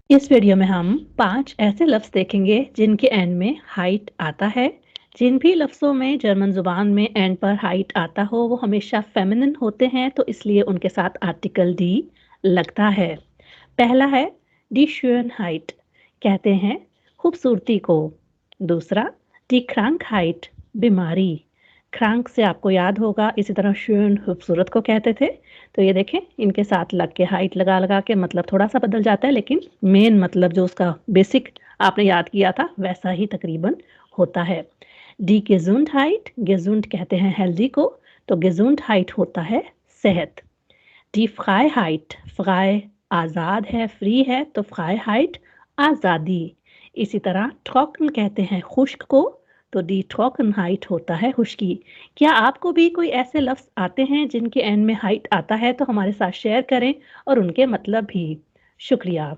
इस वीडियो में हम 5 ऐसे लफ्ज़ देखेंगे जिनके एंड में हाइट आता है। जिन भी लफ्ज़ों में जर्मन ज़ुबान में एंड पर हाइट आता हो वो हमेशा फेमिनिन होते हैं, तो इसलिए उनके साथ आर्टिकल डी लगता है। पहला है डी schönheit, कहते हैं खूबसूरती को। दूसरा डी Krankheit, बीमारी। क्रांक से आपको याद होगा, इसी तरह schön खूबसूरत को कहते थे। तो ये देखें, इनके साथ लग के हाइट लगा लगा के मतलब थोड़ा सा बदल जाता है, लेकिन मेन मतलब जो उसका बेसिक आपने याद किया था वैसा ही तकरीबन होता है। डी Gesundheit, gesund कहते हैं हेल्दी को, तो Gesundheit होता है सेहत। डी Freiheit, frei आज़ाद है, फ्री है, तो Freiheit आज़ादी। इसी तरह trocken कहते हैं खुश्क को, तो डी Trockenheit होता है खुश्की। क्या आपको भी कोई ऐसे लफ्ज़ आते हैं जिनके एंड में हाइट आता है, तो हमारे साथ शेयर करें और उनके मतलब भी। शुक्रिया।